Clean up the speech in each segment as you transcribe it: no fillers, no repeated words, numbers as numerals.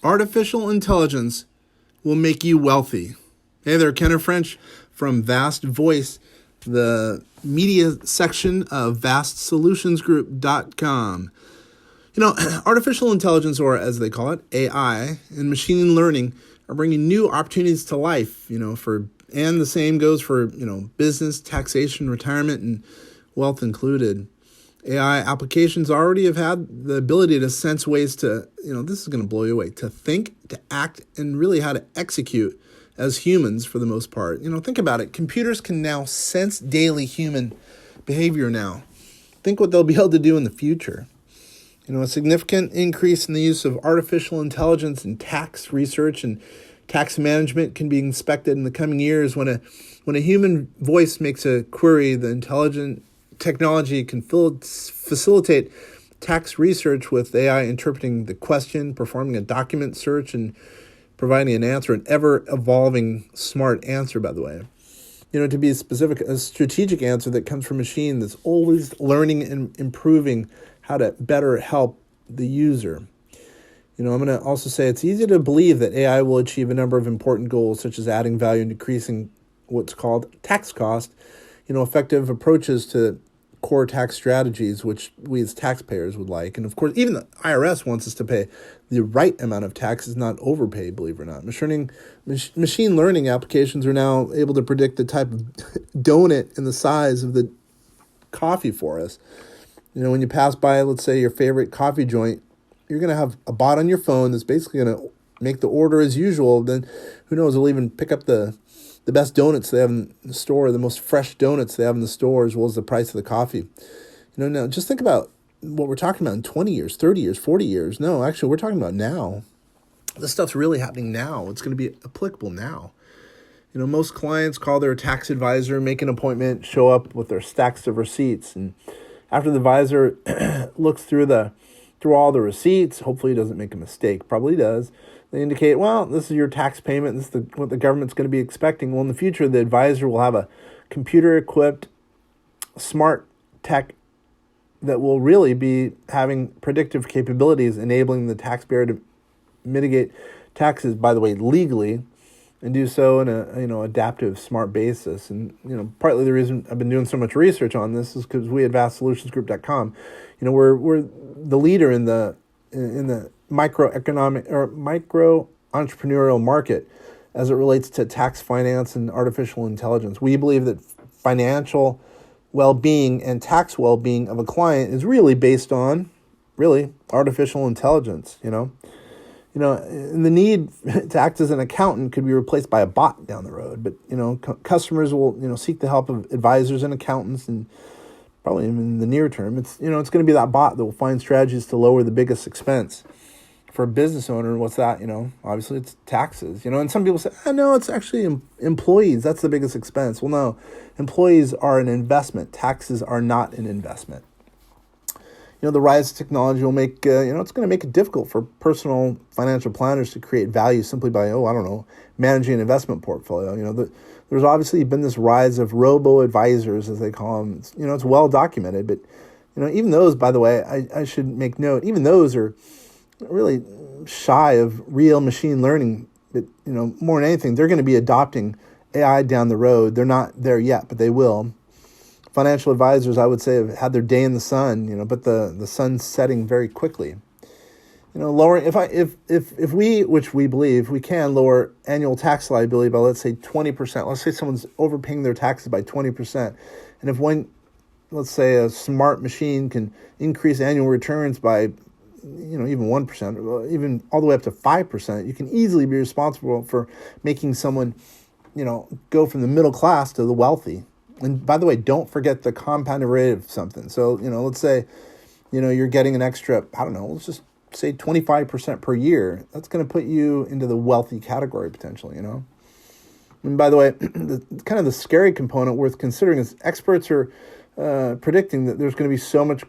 Artificial intelligence will make you wealthy. Hey there, Kenner French from Vast Voice, the media section of VastSolutionsGroup.com. Artificial intelligence, or as they call it, AI, and machine learning are bringing new opportunities to life, and the same goes for, business, taxation, retirement, and wealth included. AI applications already have had the ability to sense ways to, this is going to blow you away, to think, to act, and really how to execute as humans for the most part. Think about it. Computers can now sense daily human behavior now. Think what they'll be able to do in the future. A significant increase in the use of artificial intelligence in tax research and tax management can be expected in the coming years. When a human voice makes a query, the intelligent technology can facilitate tax research with AI interpreting the question, performing a document search, and providing an answer, an ever-evolving smart answer, by the way. To be specific, a strategic answer that comes from a machine that's always learning and improving how to better help the user. I'm going to also say it's easy to believe that AI will achieve a number of important goals, such as adding value and decreasing what's called tax cost, effective approaches to core tax strategies, which we as taxpayers would like. And of course, even the IRS wants us to pay the right amount of taxes, not overpay, believe it or not. Machine learning applications are now able to predict the type of donut and the size of the coffee for us. When you pass by, let's say, your favorite coffee joint, you're going to have a bot on your phone that's basically going to make the order as usual. Then who knows, they'll even pick up the best donuts they have in the store, the most fresh donuts they have in the store, as well as the price of the coffee. Now just think about what we're talking about in 20 years, 30 years, 40 years. No, actually, we're talking about now. This stuff's really happening now. It's going to be applicable now. Most clients call their tax advisor, make an appointment, show up with their stacks of receipts. And after the advisor looks through all the receipts, hopefully he doesn't make a mistake, probably does. They indicate, well, this is your tax payment. This is what the government's going to be expecting. Well, in the future, the advisor will have a computer-equipped smart tech that will really be having predictive capabilities, enabling the taxpayer to mitigate taxes, by the way, legally, and do so in a adaptive, smart basis. And partly the reason I've been doing so much research on this is because we at VastSolutionsGroup.com, we're the leader in the microeconomic or micro entrepreneurial market as it relates to tax finance and artificial intelligence. We believe that financial well-being and tax well-being of a client is really based on artificial intelligence. And the need to act as an accountant could be replaced by a bot down the road. But customers will seek the help of advisors and accountants, and probably in the near term, it's going to be that bot that will find strategies to lower the biggest expense for a business owner. What's that? Obviously it's taxes. And some people say, no, it's actually employees. That's the biggest expense. Well, no, employees are an investment. Taxes are not an investment. The rise of technology will make, it's going to make it difficult for personal financial planners to create value simply by, managing an investment portfolio. There's obviously been this rise of robo-advisors, as they call them. It's well documented, but, even those, by the way, I should make note, even those are really shy of real machine learning. But, more than anything, they're going to be adopting AI down the road. They're not there yet, but they will. Financial advisors, I would say, have had their day in the sun, but the sun's setting very quickly. Lowering if we, which we believe we can lower annual tax liability by, let's say, 20%. Let's say someone's overpaying their taxes by 20%, and if let's say a smart machine can increase annual returns by, even 1%, even all the way up to 5%, you can easily be responsible for making someone, go from the middle class to the wealthy. And by the way, don't forget the compounded rate of something. So, let's say, you're getting an extra, let's just say 25% per year. That's going to put you into the wealthy category potentially, And by the way, the scary component worth considering is experts are predicting that there's going to be so much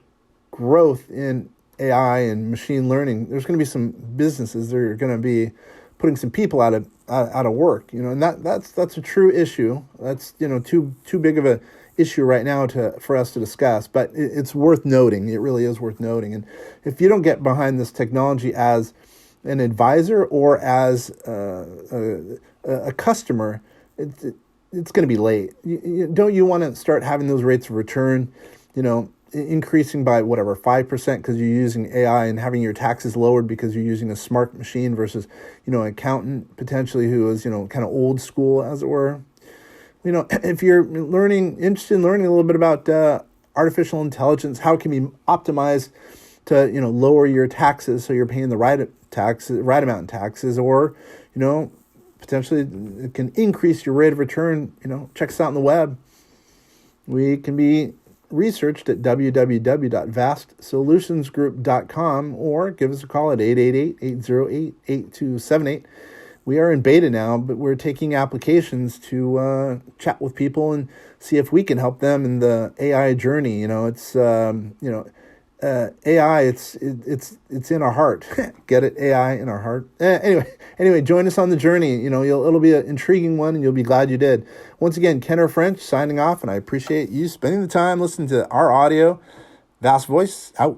growth in AI and machine learning. There's going to be some businesses that are going to be putting some people out of work, and that's a true issue. That's too big of a issue right now for us to discuss, but it's worth noting. It really is worth noting. And if you don't get behind this technology as an advisor or as a customer, it's going to be late. Don't you want to start having those rates of return, increasing by 5% because you're using AI, and having your taxes lowered because you're using a smart machine versus, an accountant potentially who is, kind of old school, as it were. If you're interested in learning a little bit about artificial intelligence, how it can be optimized to, lower your taxes so you're paying the right amount in taxes, or, potentially it can increase your rate of return, check us out on the web. We can be researched at www.VastSolutionsGroup.com, or give us a call at 888-808-8278. We are in beta now, but we're taking applications to chat with people and see if we can help them in the AI journey. It's AI. It's in our heart. Get it? AI in our heart. Anyway, join us on the journey. It'll be an intriguing one, and you'll be glad you did. Once again, Kenner French signing off, and I appreciate you spending the time listening to our audio. Vast Voice out.